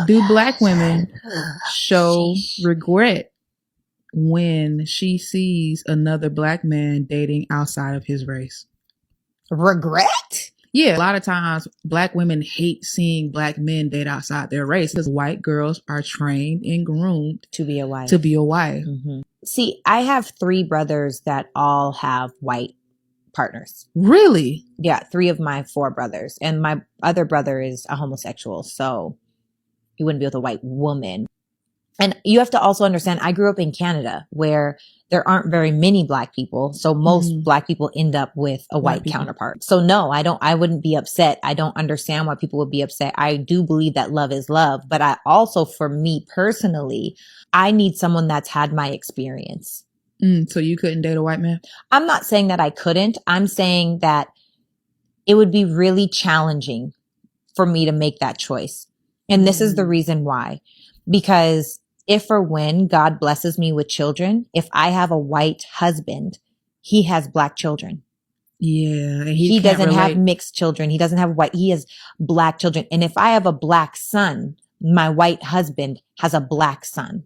Do black women show regret when she sees another black man dating outside of his race? Regret? Yeah, a lot of times black women hate seeing black men date outside their race because white girls are trained and groomed to be a wife. Mm-hmm. See, I have 3 brothers that all have white partners. Really? Yeah, 3 of my 4 brothers. And my other brother is a homosexual, so he wouldn't be with a white woman. And you have to also understand, I grew up in Canada where there aren't very many black people. So most black people end up with a white counterpart. So no, I wouldn't be upset. I don't understand why people would be upset. I do believe that love is love. But I also, for me personally, I need someone that's had my experience. So you couldn't date a white man? I'm not saying that I couldn't. I'm saying that it would be really challenging for me to make that choice. And this is the reason why. Because if or when God blesses me with children, if I have a white husband, he has black children. Yeah. And he doesn't have mixed children. He doesn't have white. He has black children. And if I have a black son, my white husband has a black son.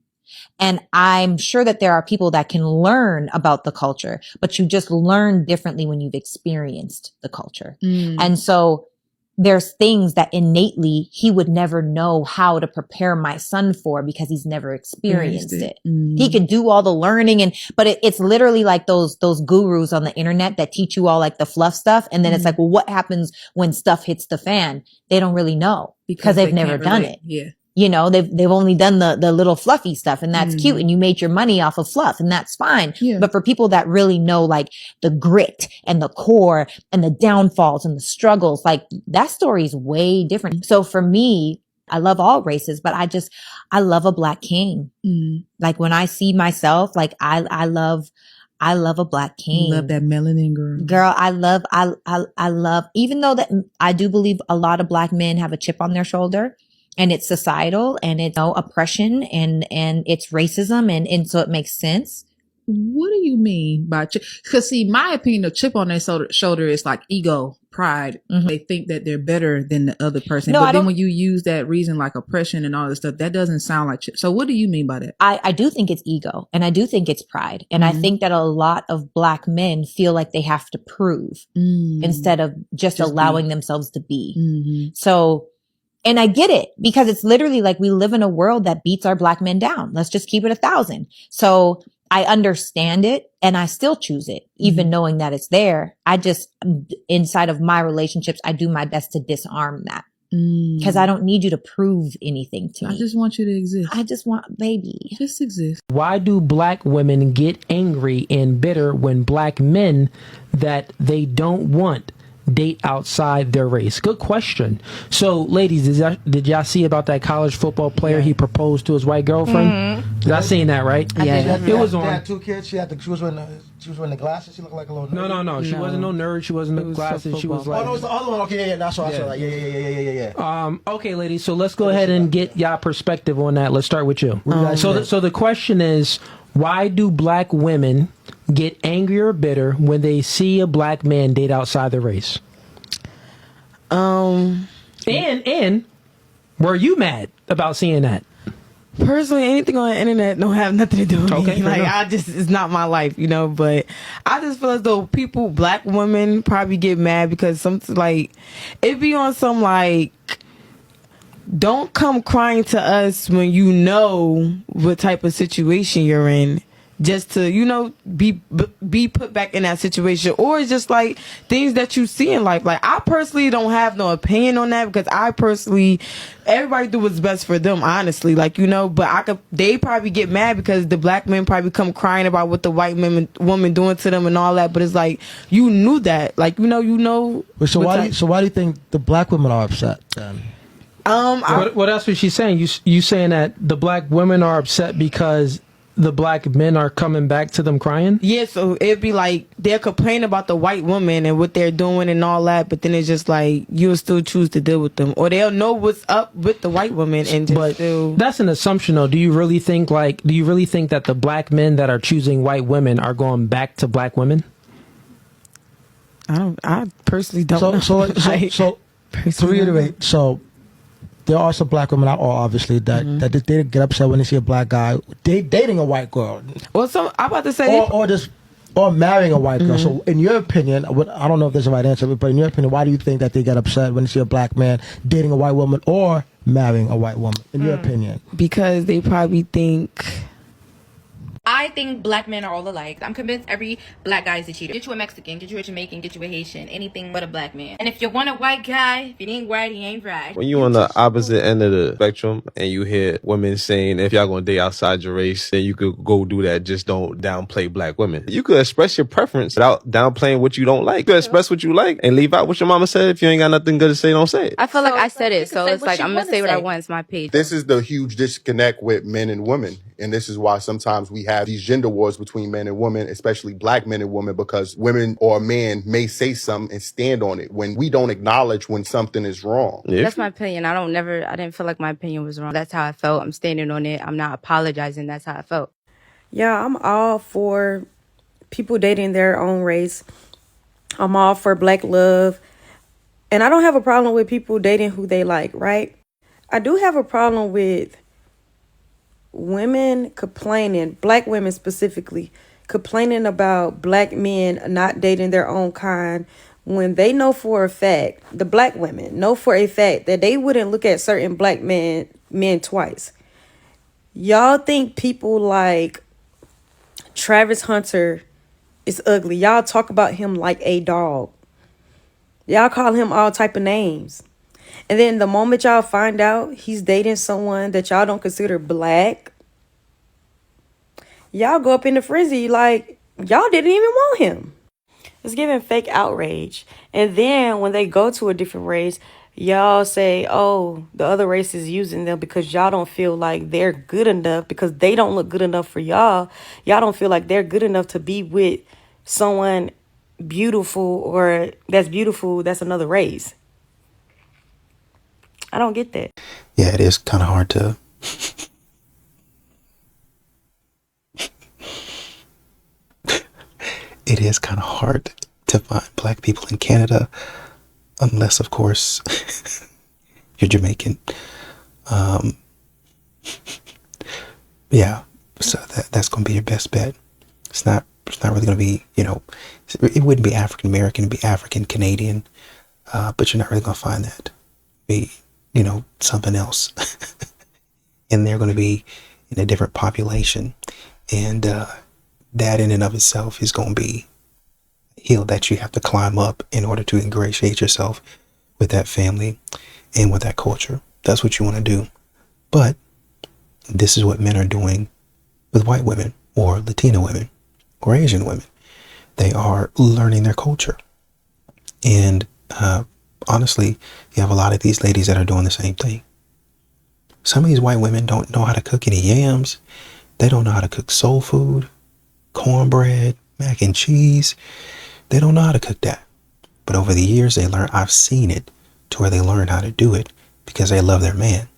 And I'm sure that there are people that can learn about the culture, but you just learn differently when you've experienced the culture. And so there's things that innately he would never know how to prepare my son for because he's never experienced it. He could do all the learning but it's literally like those gurus on the internet that teach you all like the fluff stuff. And then it's like, well, what happens when stuff hits the fan? They don't really know because they've never done it. Yeah. You know, they've only done the little fluffy stuff and that's cute and you made your money off of fluff and that's fine. Yeah. But for people that really know like the grit and the core and the downfalls and the struggles, like that story is way different. So for me, I love all races, but I love a black king. Like when I see myself, like I love a black king. You love that melanin girl. Girl, I love, even though that I do believe a lot of black men have a chip on their shoulder. And it's societal and it's oppression and it's racism and so it makes sense. What do you mean by chip? Because see, my opinion of chip on their shoulder is like ego, pride. They think that they're better than the other person. No, but then when you use that reason like oppression and all this stuff, that doesn't sound like chip. So what do you mean by that? I do think it's ego and I do think it's pride. And I think that a lot of black men feel like they have to prove instead of just allowing themselves to be. So, and I get it because it's literally like we live in a world that beats our black men down. Let's just keep it 1,000. So I understand it and I still choose it, even knowing that it's there. I just, inside of my relationships, I do my best to disarm that because I don't need you to prove anything to me. I just want you to exist. I just want, baby. Just exist. Why do black women get angry and bitter when black men that they don't want date outside their race? Good question. So, ladies, did y'all see about that college football player? He proposed to his white girlfriend. Y'all seen that, right? Yeah, it was on. They had 2 kids. She was wearing the glasses. She looked like a little nerd. No. She wasn't no nerd. She wasn't the glasses. She was like. Oh, no, it was the other one. Okay, yeah. That's what I saw. Like, yeah. Okay, ladies. So let's go ahead and get y'all perspective on that. Let's start with you. So the question is, why do black women get angry or bitter when they see a black man date outside their race? And were you mad about seeing that? Personally, anything on the internet don't have nothing to do with me. Like it's not my life, you know. But I just feel as though black women probably get mad because it be on some like, don't come crying to us when you know what type of situation you're in, just to, you know, be put back in that situation. Or it's just like things that you see in life. Like I personally don't have no opinion on that because everybody do what's best for them, honestly. Like, you know, but they probably get mad because the black men probably come crying about what the white woman doing to them and all that. But it's like, you knew that. Like, you know. So why do you think the black women are upset then? What else was she saying? You saying that the black women are upset because the black men are coming back to them crying? Yeah, so it'd be like they're complaining about the white woman and what they're doing and all that, but then it's just like you'll still choose to deal with them, or they'll know what's up with the white woman and just still. That's an assumption, though. Do you really think that the black men that are choosing white women are going back to black women? I personally don't know. So to reiterate, so there are some black women, not all obviously, that they get upset when they see a black guy dating a white girl. Well, I'm about to say, or marrying a white girl. So, in your opinion, I don't know if there's a right answer, but in your opinion, why do you think that they get upset when they see a black man dating a white woman or marrying a white woman? In your opinion, because they probably think. I think black men are all alike. I'm convinced every black guy is a cheater. Get you a Mexican, get you a Jamaican, get you a Haitian, anything but a black man. And if you want a white guy, if he ain't white, he ain't right. When you on the opposite end of the spectrum and you hear women saying, if y'all gonna date outside your race, then you could go do that. Just don't downplay black women. You could express your preference without downplaying what you don't like. You could express what you like and leave out what your mama said. If you ain't got nothing good to say, don't say it. I feel like I said it, so it's like I'm gonna say what I want. It's my page. This is the huge disconnect with men and women. And this is why sometimes we have these gender wars between men and women, especially black men and women, because women or a man may say something and stand on it when we don't acknowledge when something is wrong. That's my opinion. I didn't feel like my opinion was wrong. That's how I felt. I'm standing on it. I'm not apologizing. That's how I felt. Yeah, I'm all for people dating their own race. I'm all for black love. And I don't have a problem with people dating who they like, right? I do have a problem with women complaining, black women specifically, complaining about black men not dating their own kind when they know for a fact, the black women know for a fact that they wouldn't look at certain black men twice. Y'all think people like Travis Hunter is ugly. Y'all talk about him like a dog. Y'all call him all type of names. And then the moment y'all find out he's dating someone that y'all don't consider black, y'all go up in a frenzy like y'all didn't even want him. It's giving fake outrage. And then when they go to a different race, y'all say, oh, the other race is using them because y'all don't feel like they're good enough because they don't look good enough for y'all. Y'all don't feel like they're good enough to be with someone beautiful or that's another race. I don't get that. Yeah, it is kind of hard to it is kind of hard to find black people in Canada, unless, of course, you're Jamaican. Yeah, so that's going to be your best bet. It's not really going to be, it wouldn't be African American, it'd be African Canadian, but you're not really going to find that. Be, something else. And they're going to be in a different population. And that in and of itself is going to be a hill that you have to climb up in order to ingratiate yourself with that family and with that culture. That's what you want to do. But this is what men are doing with white women or Latina women or Asian women. They are learning their culture. And honestly, you have a lot of these ladies that are doing the same thing. Some of these white women don't know how to cook any yams. They don't know how to cook soul food, cornbread, mac and cheese. They don't know how to cook that. But over the years, they learn. I've seen it to where they learn how to do it because they love their man.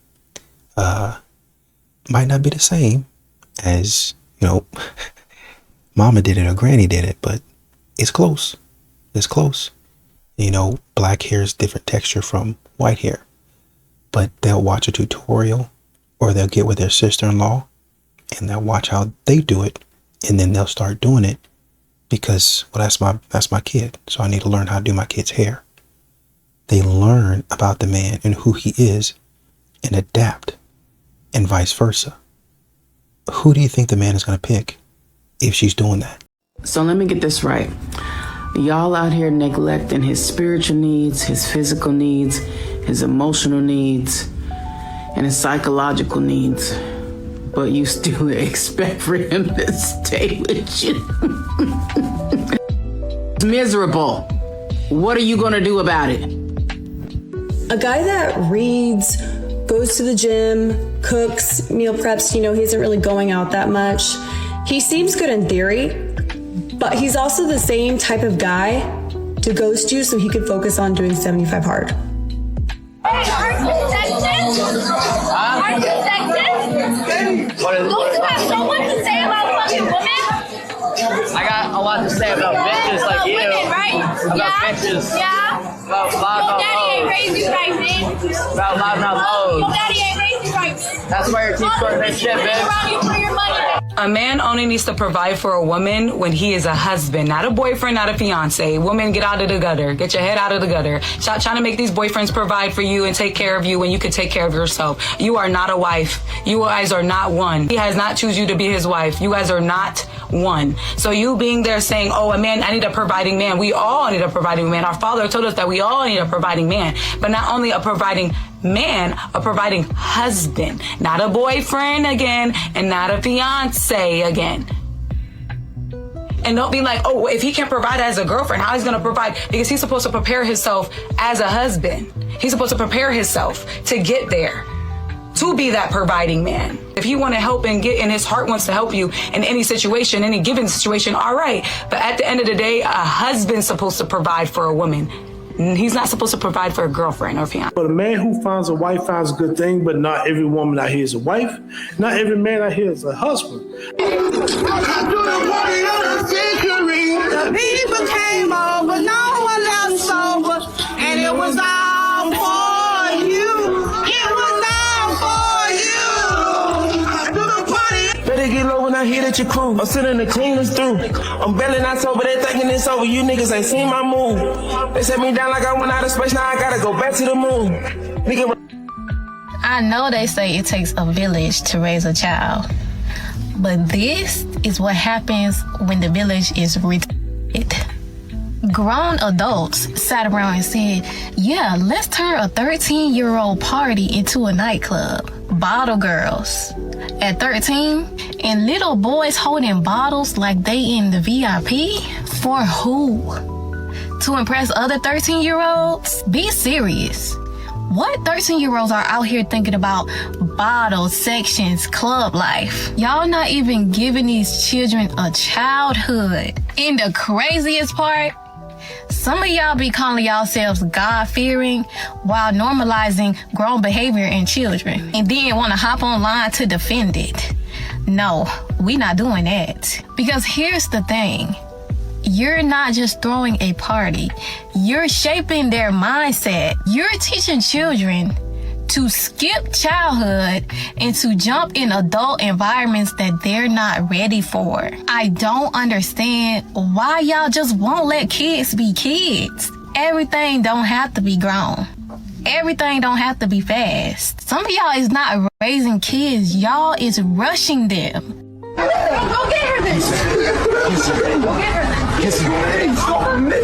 Might not be the same as, mama did it or granny did it, but it's close. It's close. Black hair is different texture from white hair. But they'll watch a tutorial or they'll get with their sister-in-law and they'll watch how they do it, and then they'll start doing it because, well, that's my kid, so I need to learn how to do my kid's hair. They learn about the man and who he is and adapt, and vice versa. Who do you think the man is going to pick if she's doing that? So let me get this right. Y'all out here neglecting his spiritual needs, his physical needs, his emotional needs, and his psychological needs. But you still expect for him to stay with you. It's miserable. What are you gonna do about it? A guy that reads, goes to the gym, cooks, meal preps, he isn't really going out that much. He seems good in theory, but he's also the same type of guy to ghost you so he could focus on doing 75 hard. Hey, aren't you sexist? Aren't you sexist? Don't you have so much to say about fucking women? I got a lot to say about bitches like you. Women, right? About bitches. Yeah. Your daddy ain't raised you right, man. About loud mouth hoes. Your daddy ain't raised you right, man. That's why your teeth short that shit, bitch. A man only needs to provide for a woman when he is a husband, not a boyfriend, not a fiance. Woman, get out of the gutter. Get your head out of the gutter. Stop trying to make these boyfriends provide for you and take care of you when you can take care of yourself. You are not a wife. You guys are not one. He has not choose you to be his wife. You guys are not one. So you being there saying, oh, a man, I need a providing man. We all need a providing man. Our father told us that we all need a providing man, but not only a providing man, a providing husband, not a boyfriend again, and not a fiance again. And don't be like, oh, if he can't provide as a girlfriend, how he's going to provide? Because he's supposed to prepare himself as a husband. He's supposed to prepare himself to get there, to be that providing man. If he want to help and get in his heart wants to help you in any situation, any given situation, all right. But at the end of the day, a husband's supposed to provide for a woman. He's not supposed to provide for a girlfriend or fiance. But a man who finds a wife finds a good thing, but not every woman out here is a wife. Not every man out here is a husband. The people came over, no one left sober, and it was all for you. It was all for you. Better get low when I hear that you crew. I'm sitting the cleaners through. I'm barely not sober, they thinking it's over. You niggas ain't seen my move. They set me down like I went out of space, now I gotta go back to the moon. Nigga. I know they say it takes a village to raise a child, but this is what happens when the village is retarded. Grown adults sat around and said, yeah, let's turn a 13-year-old party into a nightclub. Bottle girls at 13 and little boys holding bottles like they in the VIP? For who? To impress other 13-year-olds? Be serious. What 13-year-olds are out here thinking about bottles, sections, club life? Y'all not even giving these children a childhood. And the craziest part, some of y'all be calling yourselves God-fearing while normalizing grown behavior in children and then want to hop online to defend it. No, we not doing that. Because here's the thing. You're not just throwing a party. You're shaping their mindset. You're teaching children to skip childhood and to jump in adult environments that they're not ready for. I don't understand why y'all just won't let kids be kids. Everything don't have to be grown. Everything don't have to be fast. Some of y'all is not raising kids. Y'all is rushing them. Go get her then. Go get her then. Kiss her. Get off of me. Get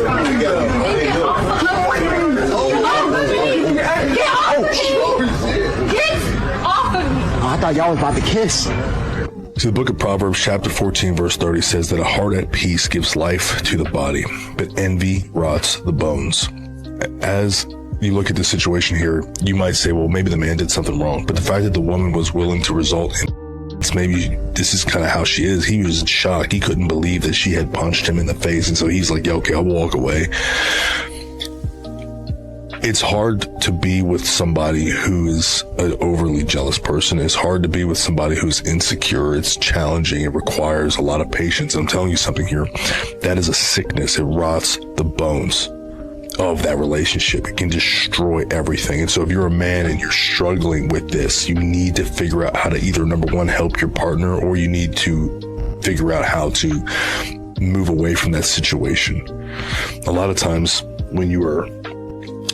off of me. I thought y'all was about to kiss. So the book of Proverbs chapter 14 verse 30 says that a heart at peace gives life to the body, but envy rots the bones. As you look at the situation here, you might say, well, maybe the man did something wrong. But the fact that the woman was willing to result in maybe this is kind of how she is. He was in shock. He couldn't believe that she had punched him in the face. And so he's like, yeah, okay, I'll walk away. It's hard to be with somebody who's an overly jealous person. It's hard to be with somebody who's insecure. It's challenging. It requires a lot of patience. I'm telling you something here. That is a sickness. It rots the bones of that relationship. It can destroy everything. And so if you're a man and you're struggling with this, you need to figure out how to either, number one, help your partner, or you need to figure out how to move away from that situation. A lot of times when you are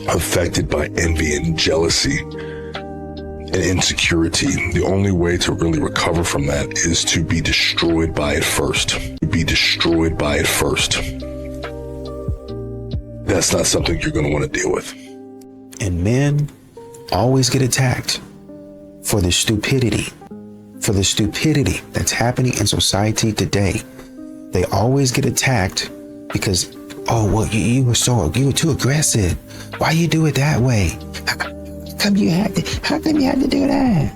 affected by envy and jealousy and insecurity, the only way to really recover from that is to be destroyed by it first. Be destroyed by it first. That's not something you're going to want to deal with. And men always get attacked for the stupidity that's happening in society today. They always get attacked because, oh, well, you were too aggressive. Why you do it that way? How come you had to do that?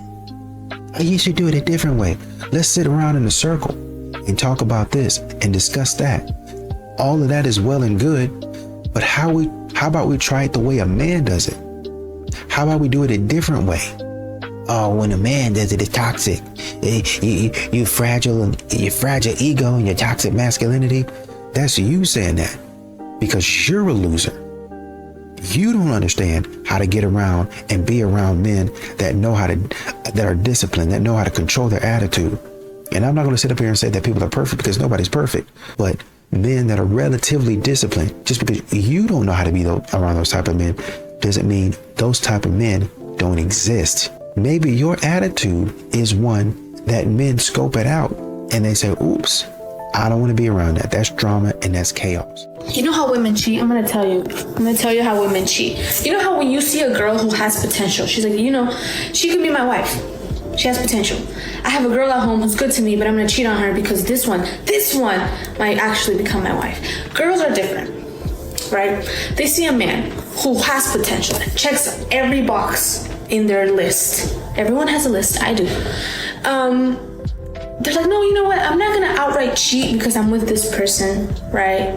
You should do it a different way. Let's sit around in a circle and talk about this and discuss that. All of that is well and good. But how about we try it the way a man does it? How about we do it a different way? Oh, when a man does it, it's toxic. You fragile and your fragile ego and your toxic masculinity. That's you saying that because you're a loser. you don't understand how to get around and be around men that know how to, that are disciplined, that know how to control their attitude. And I'm not going to sit up here and say that people are perfect, because nobody's perfect, but men that are relatively disciplined. Just because you don't know how to be around those type of men doesn't mean those type of men don't exist. Maybe your attitude is one that men scope it out and they say, oops, I don't want to be around that. That's drama and that's chaos. You know how women cheat? I'm going to tell you how women cheat. You know how when you see a girl who has potential, she's like, you know, she could be my wife. She has potential. I have a girl at home who's good to me, but I'm going to cheat on her because this one might actually become my wife. Girls are different, right? They see a man who has potential, checks every box in their list. Everyone has a list. I do. They're like, no, you know what? I'm not going to outright cheat because I'm with this person, right?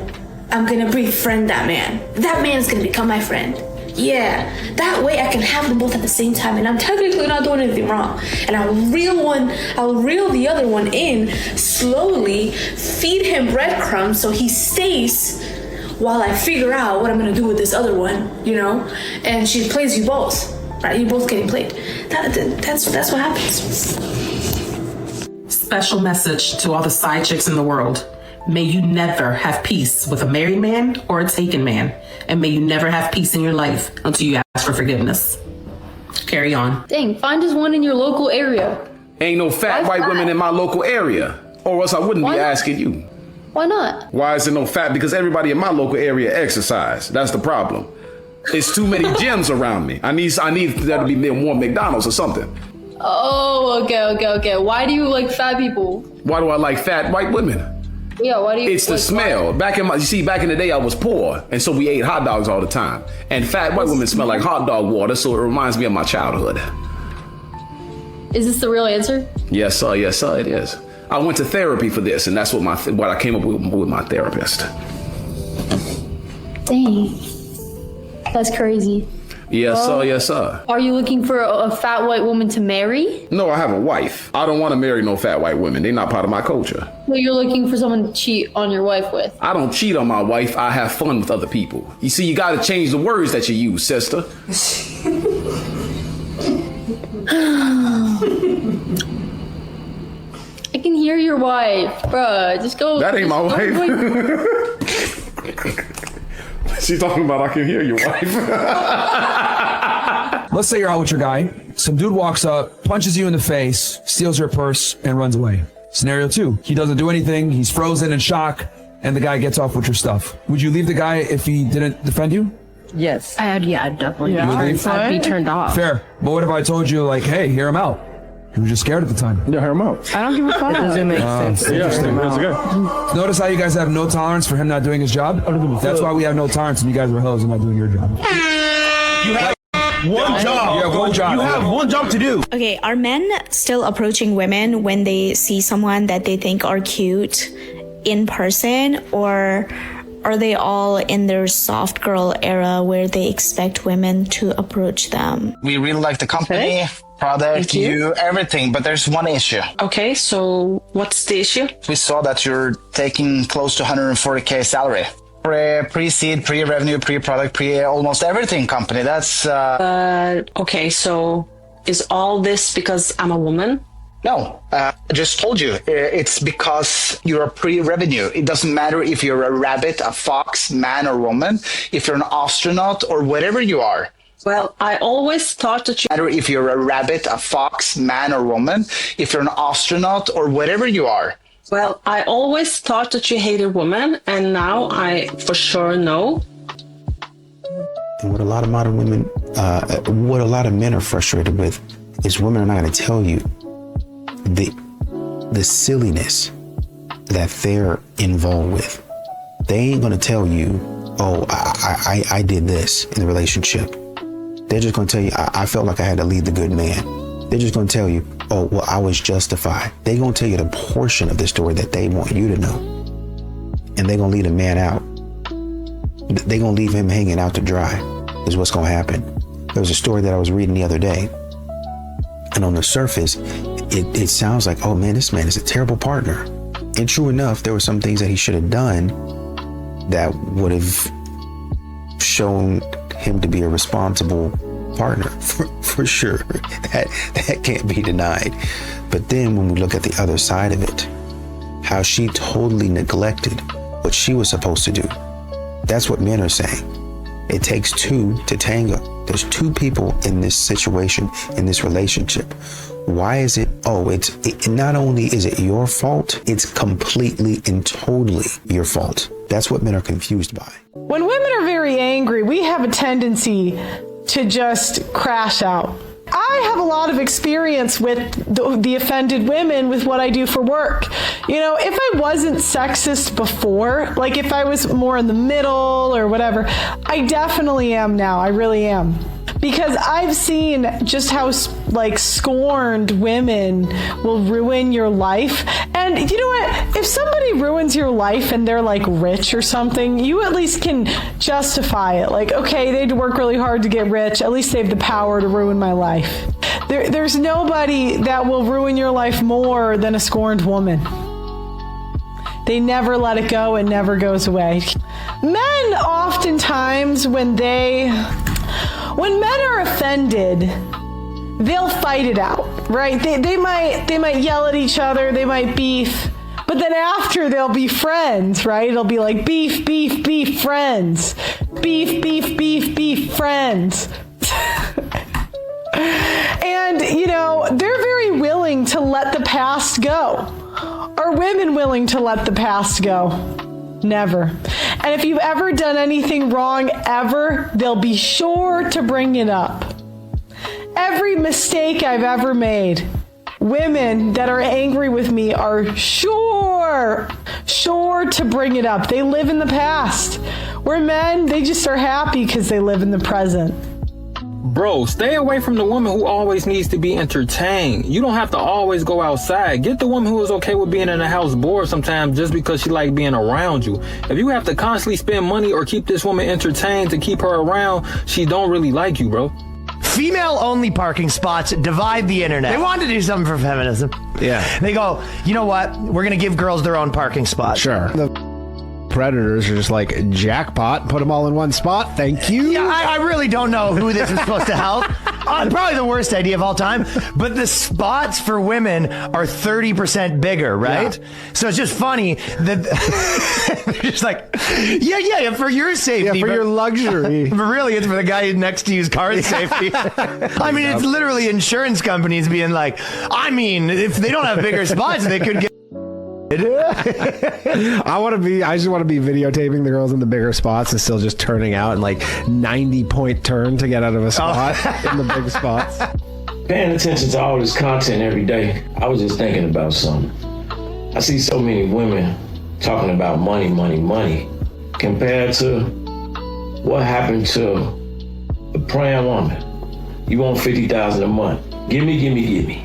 I'm going to befriend that man. That man is going to become my friend. Yeah, that way I can have them both at the same time, and I'm technically not doing anything wrong. And I'll reel the other one in slowly, feed him breadcrumbs so he stays while I figure out what I'm gonna do with this other one, you know? And she plays you both, right? You're both getting played. That's what happens. Special message to all the side chicks in the world. May you never have peace with a married man or a taken man. And may you never have peace in your life until you ask for forgiveness. Carry on. Dang, find just one in your local area. Ain't no fat white women in my local area. Or else I wouldn't be asking you. Why not? Why is there no fat? Because everybody in my local area exercise. That's the problem. It's too many gyms around me. I need there to be more McDonald's or something. Oh, okay. Why do you like fat people? Why do I like fat white women? Yeah, why do you? It's the smell. Back in the day I was poor, and so we ate hot dogs all the time. And fat white women smell like hot dog water, so it reminds me of my childhood. Is this the real answer? Yes, sir, it is. I went to therapy for this, and that's what I came up with my therapist. Dang. That's crazy. Yes, sir. Are you looking for a fat white woman to marry? No, I have a wife. I don't want to marry no fat white women. They're not part of my culture. So you're looking for someone to cheat on your wife with? I don't cheat on my wife. I have fun with other people. You see, you got to change the words that you use, sister. I can hear your wife. Bruh, just go. That ain't my wife. She's talking about I can hear your wife. Let's say you're out with your guy. Some dude walks up, punches you in the face, steals your purse, and runs away. Scenario 2, he doesn't do anything, he's frozen in shock, and the guy gets off with your stuff. Would you leave the guy if he didn't defend you? Yes. I'd definitely I'd be turned off. Fair. But what if I told you, like, hey, hear him out? You were just scared at the time. Yeah, hear him out. I don't give a fuck. It doesn't make sense. Notice how you guys have no tolerance for him not doing his job? That's why we have no tolerance when you guys are hoes and not doing your job. You have one job. You have one job. You have one job to do. Okay, are men still approaching women when they see someone that they think are cute in person, or are they all in their soft girl era where they expect women to approach them? We really like the company, product, you, everything, but there's one issue. Okay, so what's the issue? We saw that you're taking close to 140K salary. Pre-seed, pre-revenue, pre-product, pre-almost everything company. That's... Okay, so is all this because I'm a woman? No, I just told you. It's because you're pre-revenue. It doesn't matter if you're a rabbit, a fox, man or woman, if you're an astronaut or whatever you are. Well, I always thought that you... Matter if you're a rabbit, a fox, man or woman, if you're an astronaut or whatever you are. Well, I always thought that you hated women, and now I for sure know. And what a lot of modern women, what a lot of men are frustrated with is women are not going to tell you the silliness that they're involved with. They ain't going to tell you, oh, I did this in the relationship. They're just going to tell you, I felt like I had to lead the good man. They're just going to tell you, oh, well, I was justified. They're going to tell you the portion of the story that they want you to know. And they're going to leave a man out. They're going to leave him hanging out to dry is what's going to happen. There was a story that I was reading the other day. And on the surface, it sounds like, oh man, this man is a terrible partner. And true enough, there were some things that he should have done that would have shown him to be a responsible partner, for sure. That can't be denied. But then when we look at the other side of it, how she totally neglected what she was supposed to do. That's what men are saying. It takes two to tango. There's two people in this situation, in this relationship. Why is it? Not only is it your fault, it's completely and totally your fault. That's what men are confused by. When women are very angry, we have a tendency to just crash out. I have a lot of experience with the offended women with what I do for work. You know, if I wasn't sexist before, like if I was more in the middle or whatever, I definitely am now. I really am. Because I've seen just how scorned women will ruin your life. And you know what? If somebody ruins your life and they're rich or something, you at least can justify it. Like, okay, they had to work really hard to get rich. At least they have the power to ruin my life. There's nobody that will ruin your life more than a scorned woman. They never let it go. It never goes away. Men oftentimes, when men are offended, they'll fight it out, right? They might yell at each other, they might beef, but then after they'll be friends, right? It'll be like beef, beef, beef, friends. Beef, beef, beef, beef, friends. And, they're very willing to let the past go. Are women willing to let the past go? Never. And if you've ever done anything wrong ever, they'll be sure to bring it up. Every mistake I've ever made, women that are angry with me are sure to bring it up. They live in the past. Where men, they just are happy because they live in the present. Bro, stay away from the woman who always needs to be entertained. You don't have to always go outside. Get the woman who is okay with being in the house bored sometimes just because she like being around you. If you have to constantly spend money or keep this woman entertained to keep her around, she don't really like you, bro. Female-only parking spots divide the internet. They want to do something for feminism. Yeah. They go, you know what? We're going to give girls their own parking spot. Sure. Predators are just like, jackpot, put them all in one spot, thank you. Yeah, I really don't know who this is supposed to help. Probably the worst idea of all time. But the spots for women are 30% bigger, right? Yeah. So it's just funny that they're just like, yeah, for your safety. Yeah, for your luxury. But really, it's for the guy next to you's car's safety. I mean, it's literally insurance companies being like, if they don't have bigger spots, they could get... I just want to be videotaping the girls in the bigger spots and still just turning out in 90-point turn to get out of a spot in the big spots. Paying attention to all this content every day, I was just thinking about something. I see so many women talking about money, money, money, compared to what happened to a praying woman. You want $50,000 a month. Give me.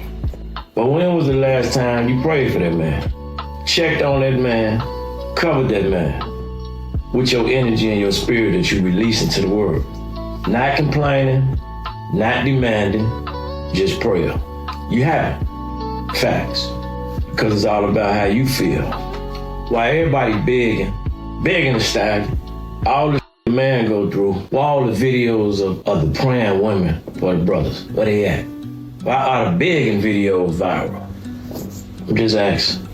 But when was the last time you prayed for that man? Checked on that man, covered that man with your energy and your spirit that you release into the world. Not complaining, not demanding, just prayer. You haven't. Facts. Because it's all about how you feel. While everybody begging to style, all the man go through, all the videos of the praying women for the brothers, where they at? Why are the begging videos viral? I'm just asking.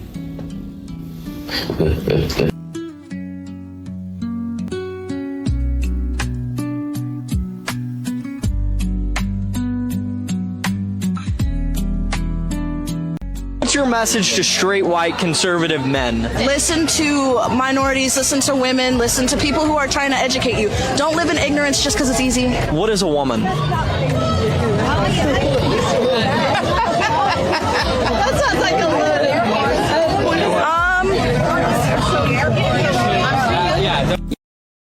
What's your message to straight white conservative men? Listen to minorities, listen to women, listen to people who are trying to educate you. Don't live in ignorance just because it's easy. What is a woman? That sounds like a little...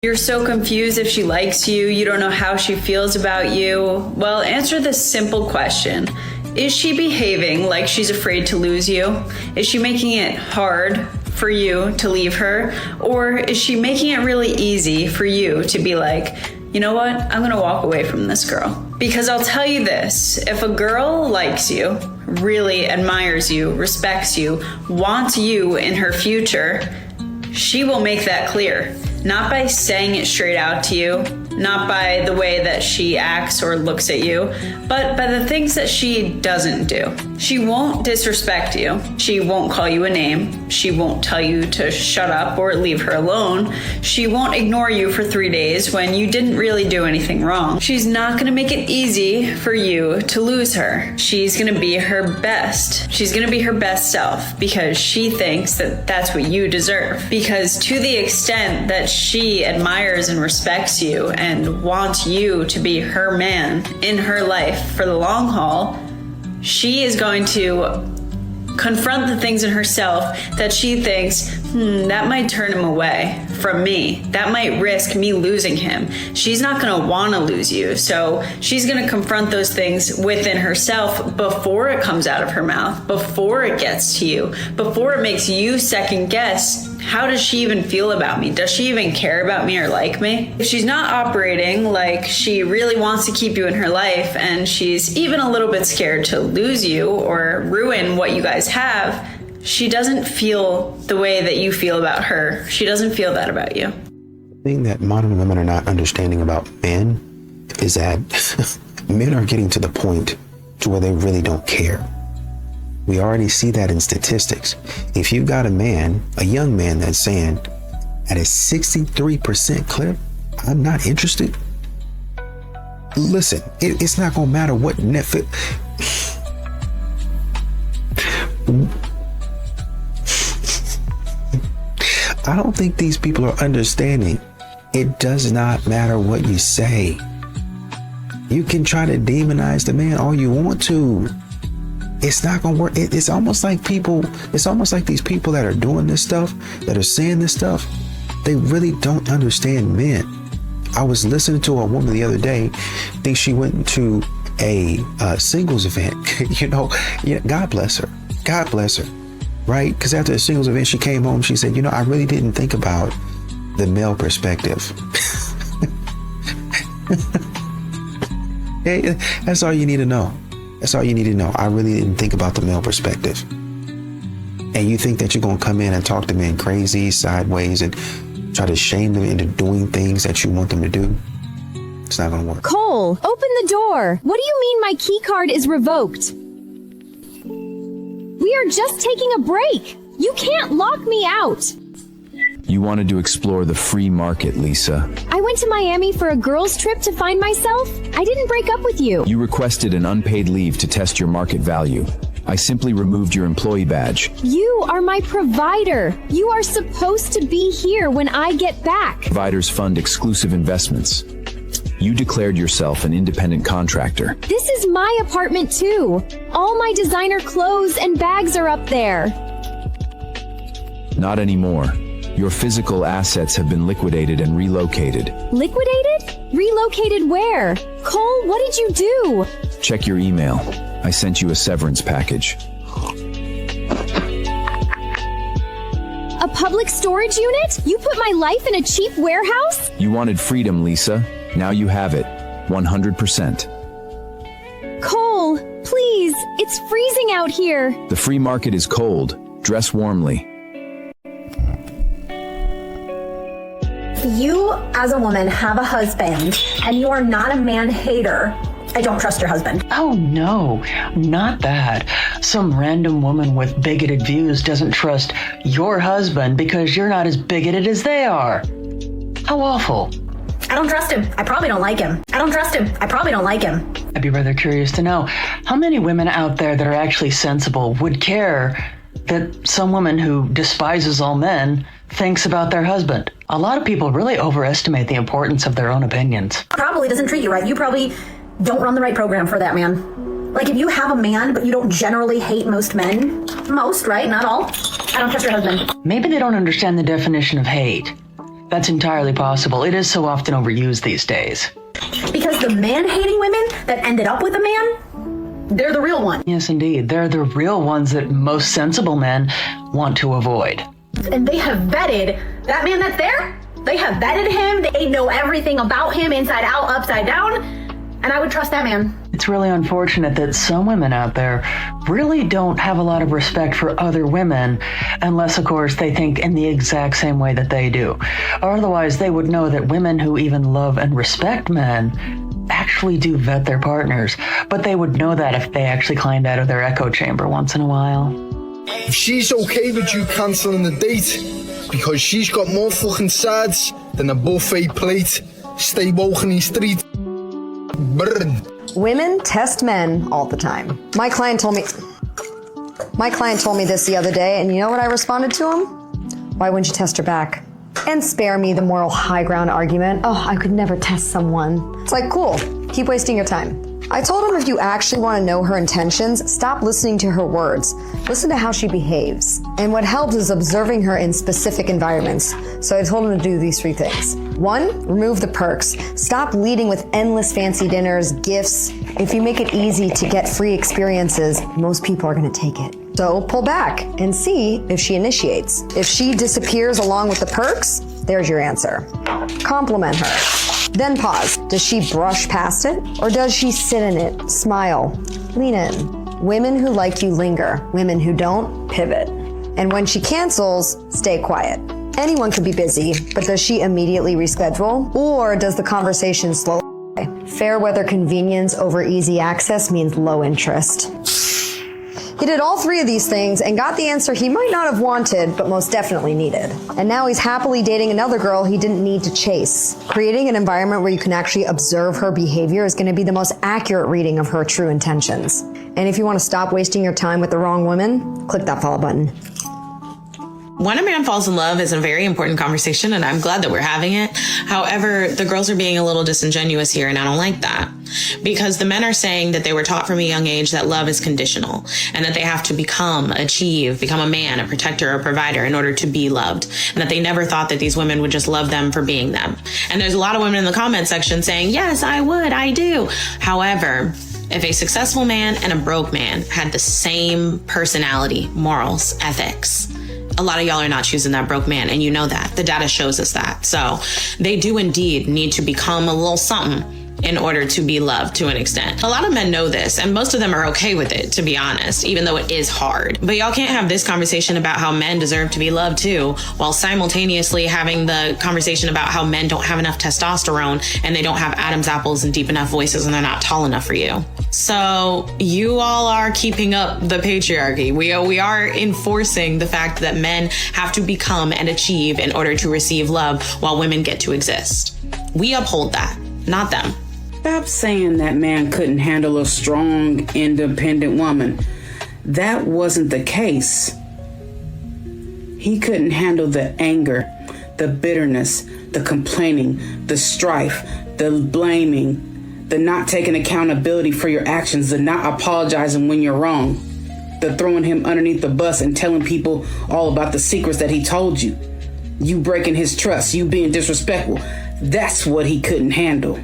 You're so confused if she likes you, you don't know how she feels about you. Well, answer this simple question. Is she behaving like she's afraid to lose you? Is she making it hard for you to leave her? Or is she making it really easy for you to be like, you know what? I'm gonna walk away from this girl. Because I'll tell you this, if a girl likes you, really admires you, respects you, wants you in her future, she will make that clear. Not by saying it straight out to you, not by the way that she acts or looks at you, but by the things that she doesn't do. She won't disrespect you. She won't call you a name. She won't tell you to shut up or leave her alone. She won't ignore you for 3 days when you didn't really do anything wrong. She's not going to make it easy for you to lose her. She's going to be her best. She's going to be her best self because she thinks that that's what you deserve. Because to the extent that she admires and respects you and wants you to be her man in her life for the long haul, she is going to confront the things in herself that she thinks, that might turn him away from me. That might risk me losing him. She's not going to want to lose you. So she's going to confront those things within herself before it comes out of her mouth, before it gets to you, before it makes you second guess, how does she even feel about me? Does she even care about me or like me? If she's not operating like she really wants to keep you in her life and she's even a little bit scared to lose you or ruin what you guys have, she doesn't feel the way that you feel about her. She doesn't feel that about you. The thing that modern women are not understanding about men is that men are getting to the point to where they really don't care. We already see that in statistics. If you've got a man, a young man that's saying at a 63% clip, I'm not interested. Listen, it's not going to matter what Netflix. I don't think these people are understanding. It does not matter what you say. You can try to demonize the man all you want to. It's not gonna work. It's almost like these people that are doing this stuff, that are saying this stuff, they really don't understand men. I was listening to a woman the other day. I think she went to a singles event. God bless her. God bless her. Right? Because after a singles event, she came home. She said, I really didn't think about the male perspective. Hey, that's all you need to know. That's all you need to know. I really didn't think about the male perspective. And you think that you're going to come in and talk to men crazy, sideways, and try to shame them into doing things that you want them to do? It's not going to work. Cole, open the door. What do you mean my key card is revoked? We are just taking a break. You can't lock me out. You wanted to explore the free market, Lisa. I went to Miami for a girls' trip to find myself. I didn't break up with you. You requested an unpaid leave to test your market value. I simply removed your employee badge. You are my provider. You are supposed to be here when I get back. Providers fund exclusive investments. You declared yourself an independent contractor. This is my apartment too. All my designer clothes and bags are up there. Not anymore. Your physical assets have been liquidated and relocated. Liquidated? Relocated where? Cole, what did you do? Check your email. I sent you a severance package. A public storage unit? You put my life in a cheap warehouse? You wanted freedom, Lisa. Now you have it. 100%. Cole, please. It's freezing out here. The free market is cold. Dress warmly. You, as a woman, have a husband, and you are not a man hater. I don't trust your husband. Oh, no, not that. Some random woman with bigoted views doesn't trust your husband because you're not as bigoted as they are. How awful. I don't trust him. I probably don't like him. I don't trust him. I probably don't like him. I'd be rather curious to know how many women out there that are actually sensible would care that some woman who despises all men thinks about their husband. A lot of people really overestimate the importance of their own opinions. Probably doesn't treat you right. You probably don't run the right program for that man. Like if you have a man, but you don't generally hate most men, most, right? Not all. I don't trust your husband. Maybe they don't understand the definition of hate. That's entirely possible. It is so often overused these days. Because the man-hating women that ended up with a man, they're the real one. Yes, indeed. They're the real ones that most sensible men want to avoid. And they have vetted that man that's there. They have vetted him. They know everything about him inside out, upside down. And I would trust that man. It's really unfortunate that some women out there really don't have a lot of respect for other women, unless, of course, they think in the exact same way that they do. Or otherwise, they would know that women who even love and respect men actually do vet their partners. But they would know that if they actually climbed out of their echo chamber once in a while. If she's okay with you cancelling the date because she's got more fucking sides than a buffet plate, stay woke in the street. Burn. Women test men all the time. My client told me this the other day, and you know what I responded to him? Why wouldn't you test her back? And spare me the moral high ground argument. Oh, I could never test someone. It's like, cool, keep wasting your time. I told him if you actually want to know her intentions, stop listening to her words. Listen to how she behaves. And what helps is observing her in specific environments. So I told him to do these 3 things. 1, remove the perks. Stop leading with endless fancy dinners, gifts. If you make it easy to get free experiences, most people are going to take it. So pull back and see if she initiates. If she disappears along with the perks, there's your answer. Compliment her. Then pause. Does she brush past it? Or does she sit in it, smile, lean in? Women who like you linger. Women who don't, pivot. And when she cancels, stay quiet. Anyone could be busy, but does she immediately reschedule? Or does the conversation slow? Fair weather convenience over easy access means low interest. He did all 3 of these things and got the answer he might not have wanted, but most definitely needed. And now he's happily dating another girl he didn't need to chase. Creating an environment where you can actually observe her behavior is going to be the most accurate reading of her true intentions. And if you want to stop wasting your time with the wrong women, click that follow button. When a man falls in love is a very important conversation, and I'm glad that we're having it. However, the girls are being a little disingenuous here, and I don't like that. Because the men are saying that they were taught from a young age that love is conditional, and that they have to become a man, a protector, a provider in order to be loved, and that they never thought that these women would just love them for being them. And there's a lot of women in the comment section saying, yes, I would, I do. However, if a successful man and a broke man had the same personality, morals, ethics, a lot of y'all are not choosing that broke man, and you know that. The data shows us that. So they do indeed need to become a little something in order to be loved to an extent. A lot of men know this, and most of them are okay with it, to be honest, even though it is hard. But y'all can't have this conversation about how men deserve to be loved too, while simultaneously having the conversation about how men don't have enough testosterone and they don't have Adam's apples and deep enough voices and they're not tall enough for you. So you all are keeping up the patriarchy. We are enforcing the fact that men have to become and achieve in order to receive love while women get to exist. We uphold that, not them. Stop saying that man couldn't handle a strong, independent woman. That wasn't the case. He couldn't handle the anger, the bitterness, the complaining, the strife, the blaming, the not taking accountability for your actions, the not apologizing when you're wrong, the throwing him underneath the bus and telling people all about the secrets that he told you, you breaking his trust, you being disrespectful. That's what he couldn't handle.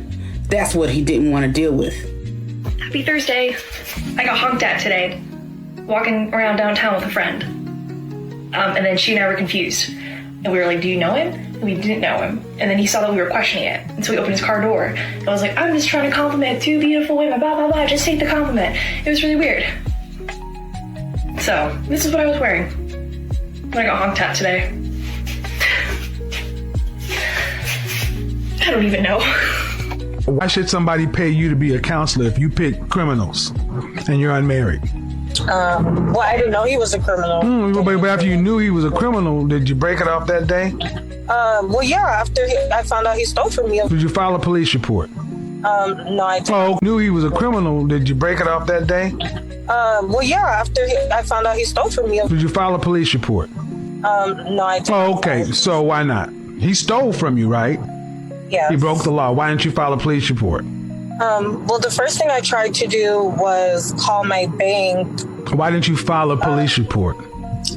That's what he didn't want to deal with. Happy Thursday. I got honked at today, walking around downtown with a friend. And then she and I were confused. And we were like, do you know him? And we didn't know him. And then he saw that we were questioning it. And so he opened his car door. And I was like, I'm just trying to compliment 2 beautiful women, blah, blah, blah. Just take the compliment. It was really weird. So, this is what I was wearing when I got honked at today. I don't even know. Why should somebody pay you to be a counselor if you pick criminals and you're unmarried? Well, I didn't know he was a criminal. But after you knew he was a criminal, did you break it off that day? Well, yeah, after I found out he stole from me. Did you file a police report? No, I didn't. Oh, knew he was a criminal, did you break it off that day? Well, yeah, after I found out he stole from me. Did you file a police report? No, I didn't. Oh, okay, so why not? He stole from you, right? Yeah. He broke the law. Why didn't you file a police report? Well, the first thing I tried to do was call my bank. Why didn't you file a police report?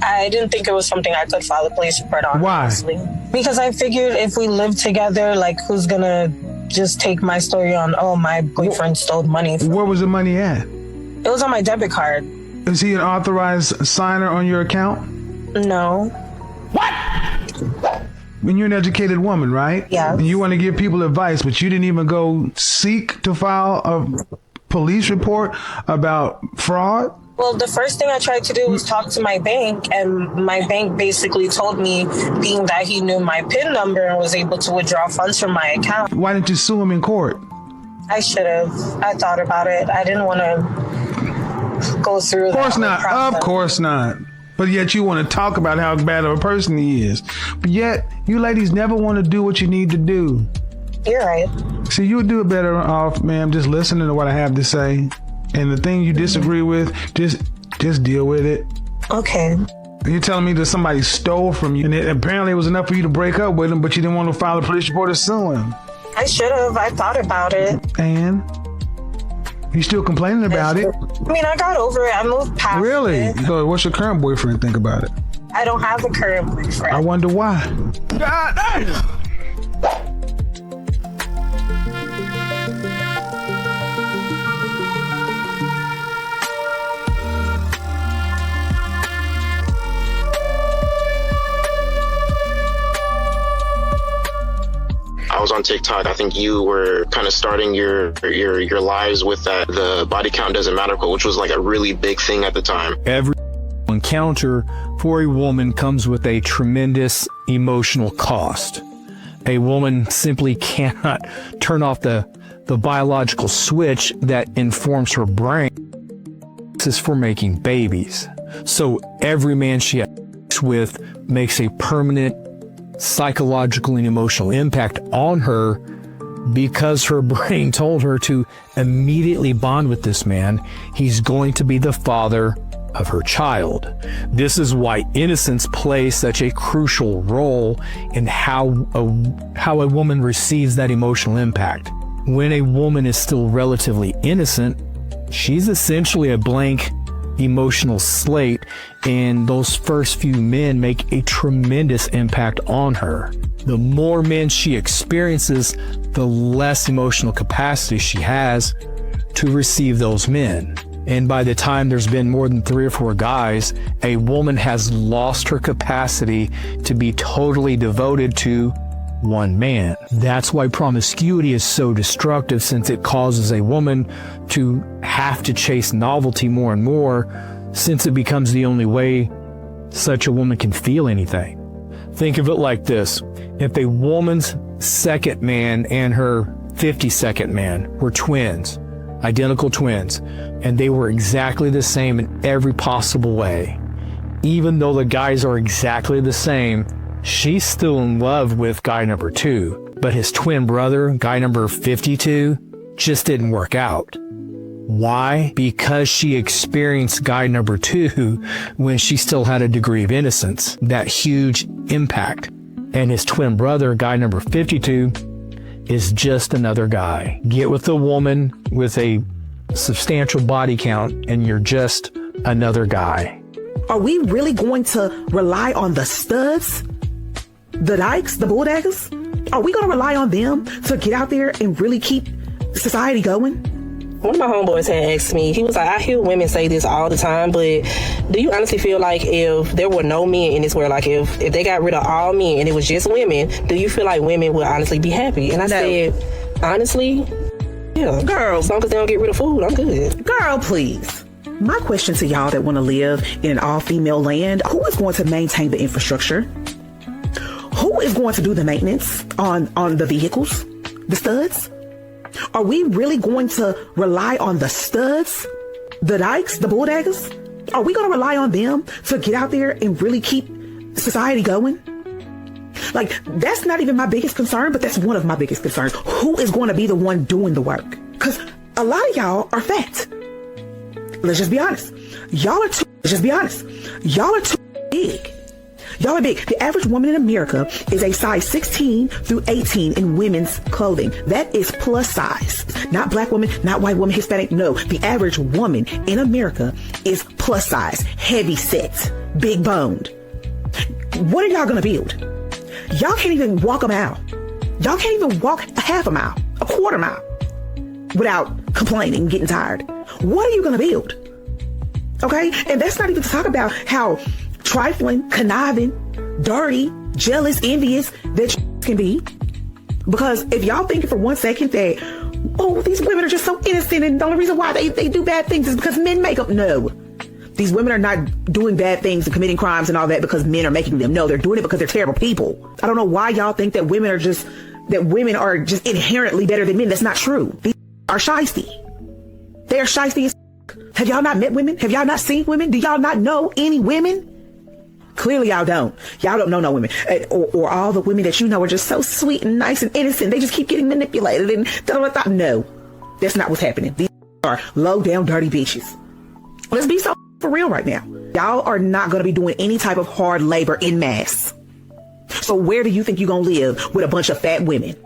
I didn't think it was something I could file a police report on. Why? Honestly. Because I figured if we live together, like, who's gonna just take my story on, oh, my boyfriend stole money from me. Where was the money at? It was on my debit card. Is he an authorized signer on your account? No. When you're an educated woman, right? Yeah. And you want to give people advice, but you didn't even go seek to file police report about fraud? Well, the first thing I tried to do was talk to my bank, and my bank basically told me, being that he knew my PIN number and was able to withdraw funds from my account. Why didn't you sue him in court? I should have. I thought about it. I didn't want to go through that. Of course not. Of course not. But yet you want to talk about how bad of a person he is. But yet you ladies never want to do what you need to do. You're right. See, you would do it better off, ma'am, just listening to what I have to say. And the thing you disagree with, just deal with it. Okay. You're telling me that somebody stole from you, and apparently it was enough for you to break up with him, but you didn't want to file a police report or sue him. I should have. I thought about it. And? You still complaining about it? I mean, I got over it. I moved past Really? it. So what's your current boyfriend think about it? I don't have a current boyfriend. I wonder why. God damn! I was on TikTok. I think you were kind of starting your lives with that, the body count doesn't matter quote, which was like a really big thing at the time. Every encounter for a woman comes with a tremendous emotional cost. A woman simply cannot turn off the biological switch that informs her brain. This is for making babies. So every man she has sex with makes a permanent psychological and emotional impact on her because her brain told her to immediately bond with this man. He's going to be the father of her child. This is why innocence plays such a crucial role in how a woman receives that emotional impact. When a woman is still relatively innocent, she's essentially a blank emotional slate, and those first few men make a tremendous impact on her. The more men she experiences, the less emotional capacity she has to receive those men. And by the time there's been more than 3 or 4 guys, a woman has lost her capacity to be totally devoted to one man. That's why promiscuity is so destructive, since it causes a woman to have to chase novelty more and more, since it becomes the only way such a woman can feel anything. Think of it like this. If a woman's second man and her 52nd man were twins, identical twins, and they were exactly the same in every possible way, even though the guys are exactly the same, she's still in love with guy number 2, but his twin brother, guy number 52, just didn't work out. Why? Because she experienced guy number 2 when she still had a degree of innocence, that huge impact. And his twin brother, guy number 52, is just another guy. Get with a woman with a substantial body count and you're just another guy. Are we really going to rely on the studs? The dykes, the bulldaggers? Are we going to rely on them to get out there and really keep society going? One of my homeboys had asked me, he was like, I hear women say this all the time, but do you honestly feel like if there were no men in this world, like if they got rid of all men and it was just women, do you feel like women would honestly be happy? And I said, honestly, yeah. Girl. As long as they don't get rid of food, I'm good. Girl, please. My question to y'all that want to live in an all-female land, who is going to maintain the infrastructure? Who is going to do the maintenance on the vehicles? The studs? Are we really going to rely on the studs, the dykes, the bulldaggers? Are we going to rely on them to get out there and really keep society going? Like, that's not even my biggest concern, but that's one of my biggest concerns. Who is going to be the one doing the work? Because a lot of y'all are fat. Let's just be honest. Y'all are too big. Y'all are big. The average woman in America is a size 16 through 18 in women's clothing. That is plus size. Not black woman, not white woman, Hispanic. No, the average woman in America is plus size, heavy set, big boned. What are y'all going to build? Y'all can't even walk a mile. Y'all can't even walk a half a mile, a quarter mile without complaining, getting tired. What are you going to build? Okay? And that's not even to talk about how trifling, conniving, dirty, jealous, envious that you can be. Because if y'all thinking for one second that oh, these women are just so innocent, and the only reason why they do bad things is because men make them. No. These women are not doing bad things and committing crimes and all that because men are making them. No, they're doing it because they're terrible people. I don't know why y'all think that women are just inherently better than men. That's not true. These are shiesty. They are shiesty as Have y'all not met women? Have y'all not seen women? Do y'all not know any women? Clearly y'all don't. Y'all don't know no women. Or all the women that you know are just so sweet and nice and innocent. They just keep getting manipulated and no. That's not what's happening. These are low down dirty bitches. Let's be so for real right now. Y'all are not going to be doing any type of hard labor in mass. So where do you think you're going to live with a bunch of fat women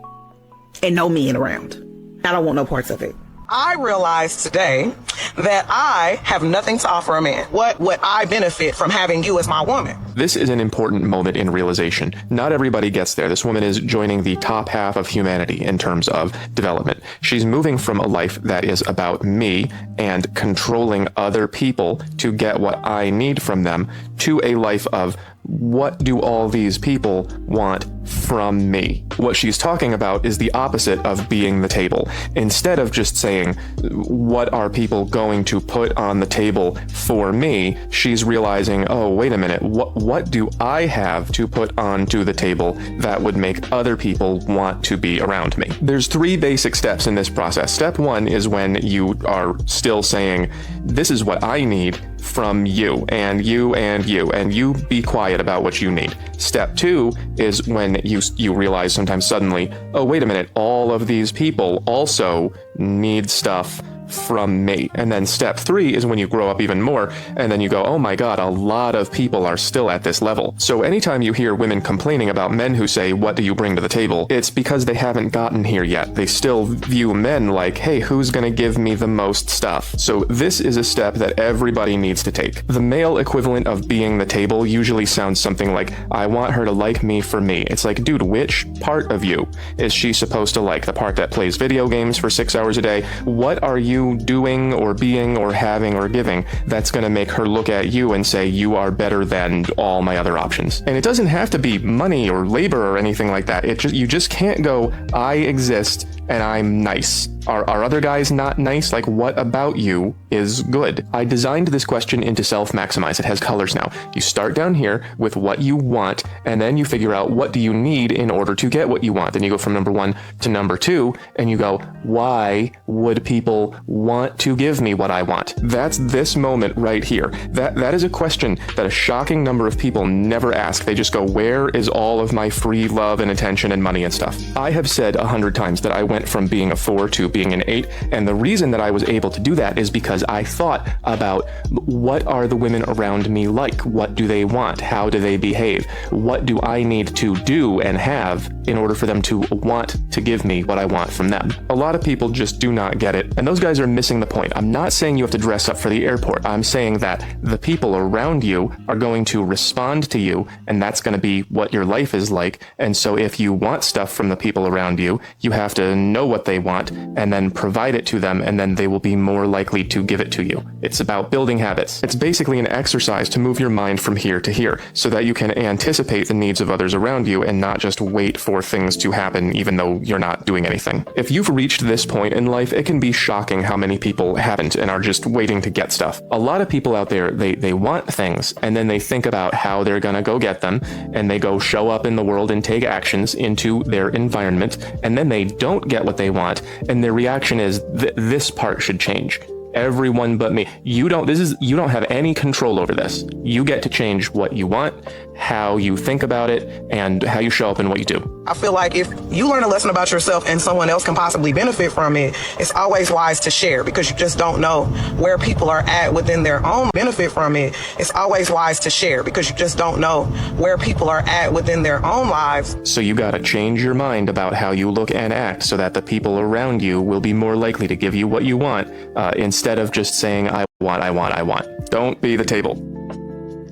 and no men around? I don't want no parts of it. I realized today that I have nothing to offer a man. What would I benefit from having you as my woman? This is an important moment in realization. Not everybody gets there. This woman is joining the top half of humanity in terms of development. She's moving from a life that is about me and controlling other people to get what I need from them to a life of what do all these people want from me? What she's talking about is the opposite of being the table. Instead of just saying, what are people going to put on the table for me? She's realizing, oh, wait a minute, what do I have to put onto the table that would make other people want to be around me? There's 3 basic steps in this process. Step 1 is when you are still saying, this is what I need from you, and you, and you, and you be quiet about what you need. Step 2 is when you realize sometimes suddenly, oh, wait a minute, all of these people also need stuff from me. And then step 3 is when you grow up even more, and then you go, oh my God, a lot of people are still at this level. So anytime you hear women complaining about men who say, what do you bring to the table? It's because they haven't gotten here yet. They still view men like, hey, who's gonna give me the most stuff? So this is a step that everybody needs to take. The male equivalent of being the table usually sounds something like, I want her to like me for me. It's like, dude, which part of you is she supposed to like? The part that plays video games for 6 hours a day? What are you doing or being or having or giving that's going to make her look at you and say you are better than all my other options? And it doesn't have to be money or labor or anything like that. You just can't go, I exist and I'm nice. Are other guys not nice? Like, what about you is good? I designed this question into self-maximize. It has colors now. You start down here with what you want, and then you figure out what do you need in order to get what you want. Then you go from number 1 to number 2, and you go, why would people want to give me what I want? That's this moment right here. That is a question that a shocking number of people never ask. They just go, where is all of my free love and attention and money and stuff? I have said 100 times that I went from being a 4 to being an 8, and the reason that I was able to do that is because I thought about what are the women around me like? What do they want? How do they behave? What do I need to do and have in order for them to want to give me what I want from them? A lot of people just do not get it, and those guys are missing the point. I'm not saying you have to dress up for the airport. I'm saying that the people around you are going to respond to you, and that's going to be what your life is like. And so if you want stuff from the people around you, you have to know what they want and then provide it to them, and then they will be more likely to give it to you. It's about building habits. It's basically an exercise to move your mind from here to here so that you can anticipate the needs of others around you and not just wait for things to happen even though you're not doing anything. If you've reached this point in life, it can be shocking how many people haven't and are just waiting to get stuff. A lot of people out there, they want things, and then they think about how they're gonna go get them, and they go show up in the world and take actions into their environment, and then they don't get what they want, and their reaction is this part should change. Everyone but me. You don't have any control over this. You get to change what you want, how you think about it, and how you show up in what you do. I feel like if you learn a lesson about yourself and someone else can possibly benefit from it, it's always wise to share because you just don't know where people are at within their own benefit from it. It's always wise to share because you just don't know where people are at within their own lives. So you gotta change your mind about how you look and act so that the people around you will be more likely to give you what you want, instead of just saying, I want. Don't be the table.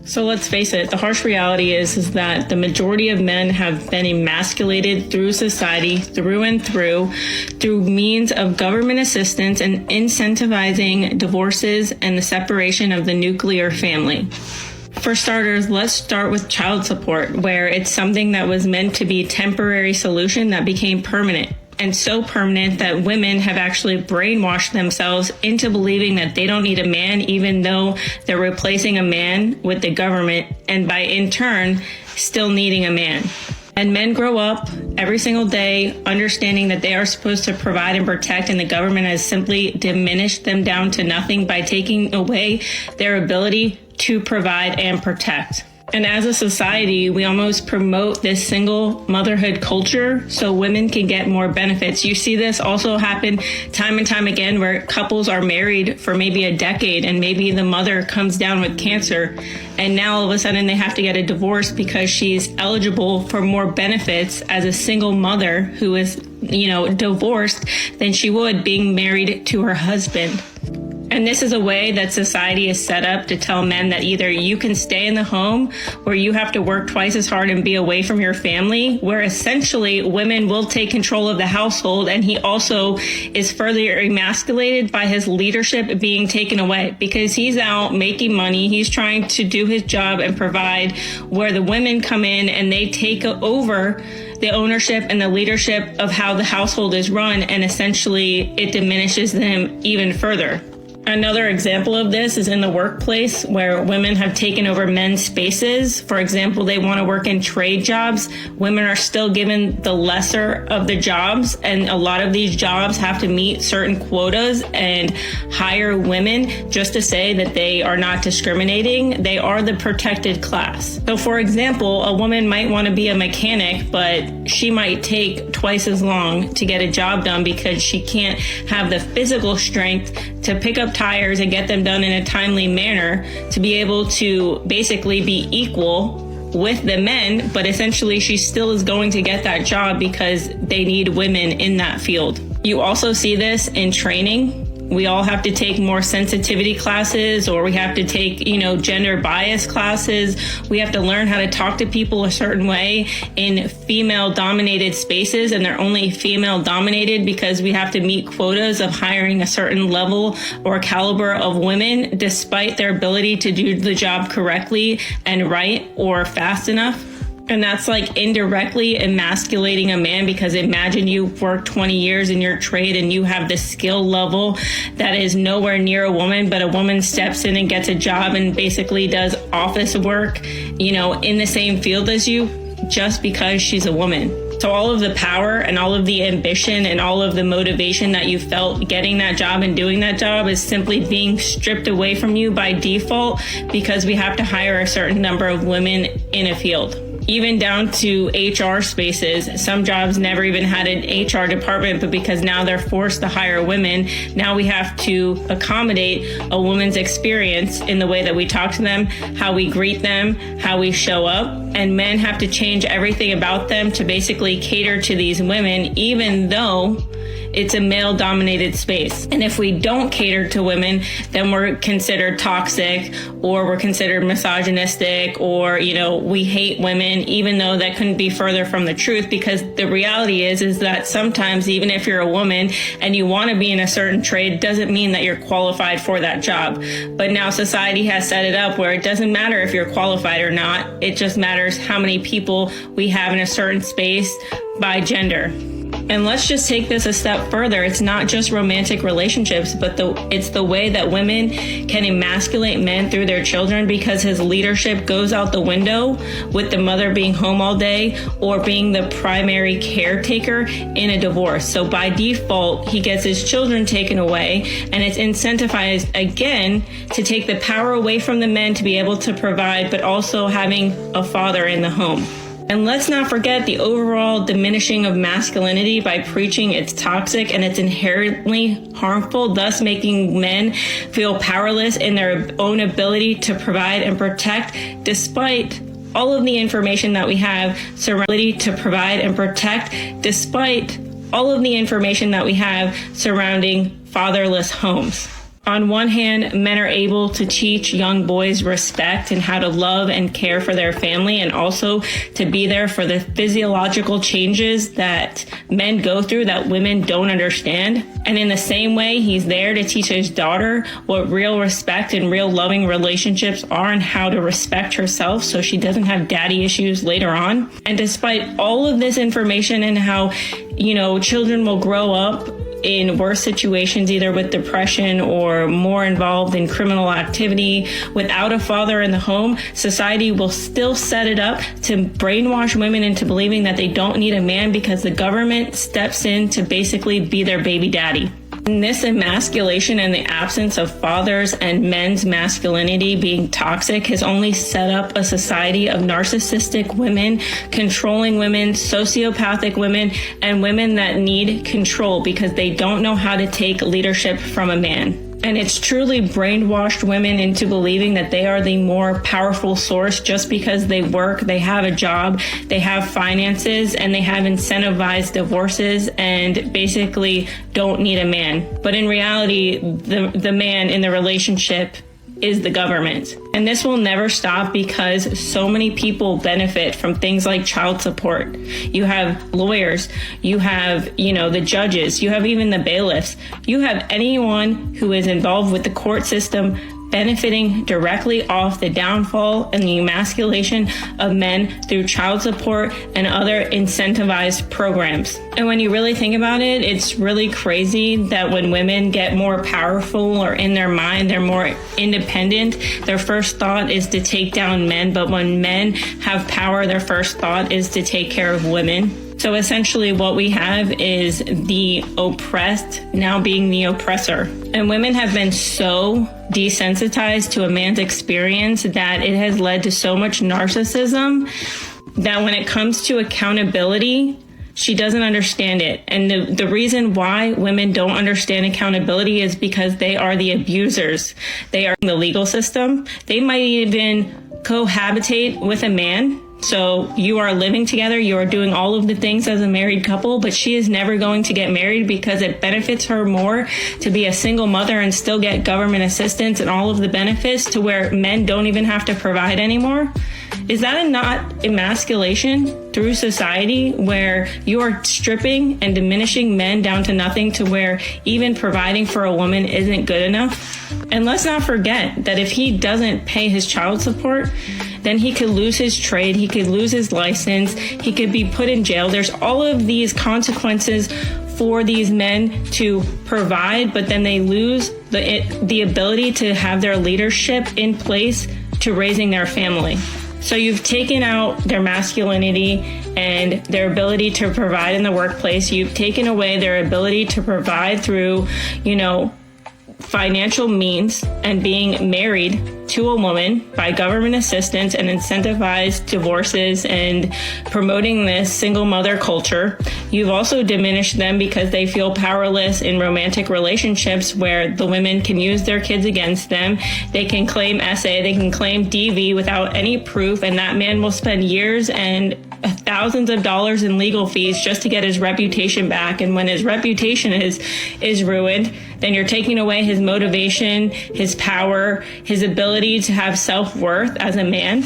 So let's face it, the harsh reality is that the majority of men have been emasculated through society, through and through means of government assistance and incentivizing divorces and the separation of the nuclear family. For starters, let's start with child support, where it's something that was meant to be a temporary solution that became permanent. and so permanent that women have actually brainwashed themselves into believing that they don't need a man, even though they're replacing a man with the government, and by in turn, still needing a man. And men grow up every single day understanding that they are supposed to provide and protect, and the government has simply diminished them down to nothing by taking away their ability to provide and protect. And as a society, we almost promote this single motherhood culture so women can get more benefits. You see this also happen time and time again where couples are married for maybe a decade and maybe the mother comes down with cancer, and now all of a sudden they have to get a divorce because she's eligible for more benefits as a single mother who is, divorced than she would being married to her husband. And this is a way that society is set up to tell men that either you can stay in the home or you have to work twice as hard and be away from your family, where essentially women will take control of the household, and he also is further emasculated by his leadership being taken away because he's out making money. He's trying to do his job and provide, where the women come in and they take over the ownership and the leadership of how the household is run, and essentially it diminishes them even further. Another example of this is in the workplace where women have taken over men's spaces. For example, they want to work in trade jobs. Women are still given the lesser of the jobs, and a lot of these jobs have to meet certain quotas and hire women just to say that they are not discriminating. They are the protected class. So for example, a woman might want to be a mechanic, but she might take twice as long to get a job done because she can't have the physical strength to pick up tires and get them done in a timely manner to be able to basically be equal with the men, but essentially she still is going to get that job because they need women in that field. You also see this in training. We all have to take more sensitivity classes, or we have to take, gender bias classes. We have to learn how to talk to people a certain way in female dominated spaces, and they're only female dominated because we have to meet quotas of hiring a certain level or caliber of women despite their ability to do the job correctly and right or fast enough. And that's like indirectly emasculating a man, because imagine you work 20 years in your trade and you have the skill level that is nowhere near a woman, but a woman steps in and gets a job and basically does office work, in the same field as you just because she's a woman. So all of the power and all of the ambition and all of the motivation that you felt getting that job and doing that job is simply being stripped away from you by default because we have to hire a certain number of women in a field. Even down to HR spaces. Some jobs never even had an HR department, but because now they're forced to hire women, now we have to accommodate a woman's experience in the way that we talk to them, how we greet them, how we show up. And men have to change everything about them to basically cater to these women, even though it's a male-dominated space. And if we don't cater to women, then we're considered toxic, or we're considered misogynistic, or, we hate women, even though that couldn't be further from the truth, because the reality is that sometimes even if you're a woman and you want to be in a certain trade, doesn't mean that you're qualified for that job. But now society has set it up where it doesn't matter if you're qualified or not. It just matters how many people we have in a certain space by gender. And let's just take this a step further. It's not just romantic relationships, but it's the way that women can emasculate men through their children, because his leadership goes out the window with the mother being home all day or being the primary caretaker in a divorce. So by default, he gets his children taken away, and it's incentivized again to take the power away from the men to be able to provide, but also having a father in the home. And let's not forget the overall diminishing of masculinity by preaching it's toxic and it's inherently harmful, thus making men feel powerless in their own ability to provide and protect, despite all of the information that we have surrounding fatherless homes. On one hand, men are able to teach young boys respect and how to love and care for their family, and also to be there for the physiological changes that men go through that women don't understand. And in the same way, he's there to teach his daughter what real respect and real loving relationships are and how to respect herself so she doesn't have daddy issues later on. And despite all of this information and how, children will grow up in worse situations, either with depression or more involved in criminal activity, without a father in the home, society will still set it up to brainwash women into believing that they don't need a man because the government steps in to basically be their baby daddy. And this emasculation and the absence of fathers and men's masculinity being toxic has only set up a society of narcissistic women, controlling women, sociopathic women, and women that need control because they don't know how to take leadership from a man. And it's truly brainwashed women into believing that they are the more powerful source just because they work, they have a job, they have finances, and they have incentivized divorces and basically don't need a man. But in reality, the man in the relationship is the government. And this will never stop because so many people benefit from things like child support. You have lawyers, you have, the judges, you have even the bailiffs. You have anyone who is involved with the court system benefiting directly off the downfall and the emasculation of men through child support and other incentivized programs. And when you really think about it, it's really crazy that when women get more powerful or in their mind, they're more independent, their first thought is to take down men. But when men have power, their first thought is to take care of women. So essentially what we have is the oppressed now being the oppressor. And women have been so desensitized to a man's experience that it has led to so much narcissism that when it comes to accountability, she doesn't understand it. And the reason why women don't understand accountability is because they are the abusers. They are in the legal system. They might even cohabitate with a man. So you are living together, you are doing all of the things as a married couple, but she is never going to get married because it benefits her more to be a single mother and still get government assistance and all of the benefits to where men don't even have to provide anymore. Is that not emasculation through society where you are stripping and diminishing men down to nothing to where even providing for a woman isn't good enough? And let's not forget that if he doesn't pay his child support, then he could lose his trade, he could lose his license, he could be put in jail. There's all of these consequences for these men to provide, but then they lose the ability to have their leadership in place to raising their family. So you've taken out their masculinity and their ability to provide in the workplace. You've taken away their ability to provide through, financial means and being married to a woman by government assistance and incentivized divorces and promoting this single mother culture. You've also diminished them because they feel powerless in romantic relationships where the women can use their kids against them. They can claim SA, they can claim DV without any proof, and that man will spend years and thousands of dollars in legal fees just to get his reputation back. And when his reputation is ruined, then you're taking away his motivation, his power, his ability to have self-worth as a man.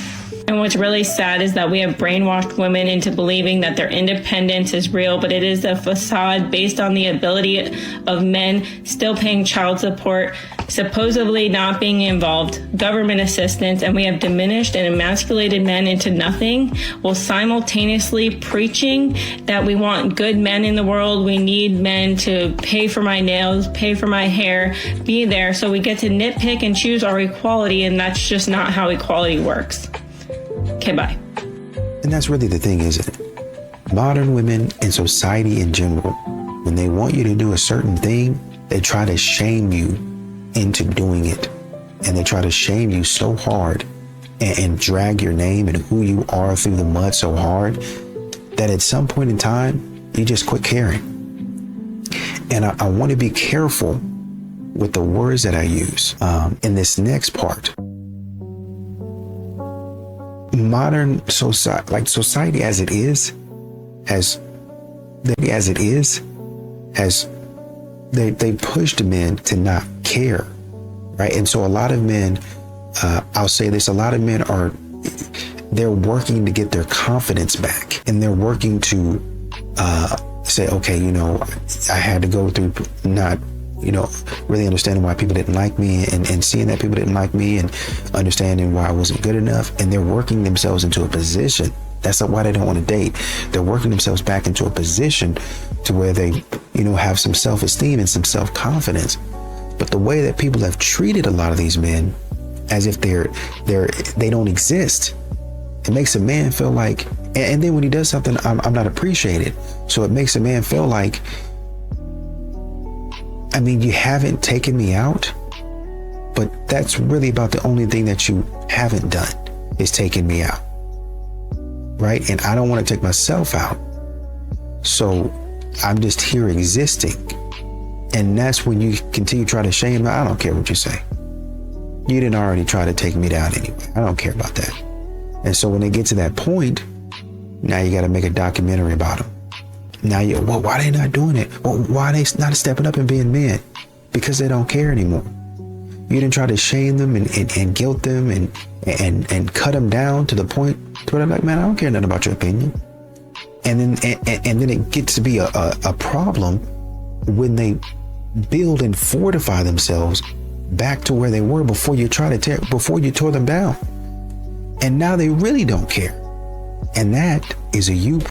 And what's really sad is that we have brainwashed women into believing that their independence is real, but it is a facade based on the ability of men still paying child support, supposedly not being involved, government assistance, and we have diminished and emasculated men into nothing while simultaneously preaching that we want good men in the world. We need men to pay for my nails, pay for my hair, be there. So we get to nitpick and choose our equality, and that's just not how equality works. Okay, bye. And that's really the thing, is it? Modern women and society in general, when they want you to do a certain thing, they try to shame you into doing it. And they try to shame you so hard and drag your name and who you are through the mud so hard that at some point in time, you just quit caring. And I want to be careful with the words that I use in this next part. Modern society as it is, they pushed men to not care right? And so a lot of men, I'll say this, a lot of men they're working to get their confidence back, and they're working to say, okay, I had to go through not, really understanding why people didn't like me, and seeing that people didn't like me, and understanding why I wasn't good enough. And they're working themselves into a position. That's why they don't want to date. They're working themselves back into a position to where they, have some self-esteem and some self-confidence. But the way that people have treated a lot of these men as if they don't exist, it makes a man feel like, and then when he does something, I'm not appreciated. So it makes a man feel like, you haven't taken me out, but that's really about the only thing that you haven't done is taken me out. Right? And I don't want to take myself out. So I'm just here existing. And that's when you continue to try to shame me. I don't care what you say. You didn't already try to take me down anyway. I don't care about that. And so when they get to that point, now you got to make a documentary about them. Now why are they not doing it? Well, why are they not stepping up and being men? Because they don't care anymore. You didn't try to shame them and guilt them and cut them down to the point to where they're like, man, I don't care nothing about your opinion. And then it gets to be a problem when they build and fortify themselves back to where they were before you tore them down. And now they really don't care. And that is a you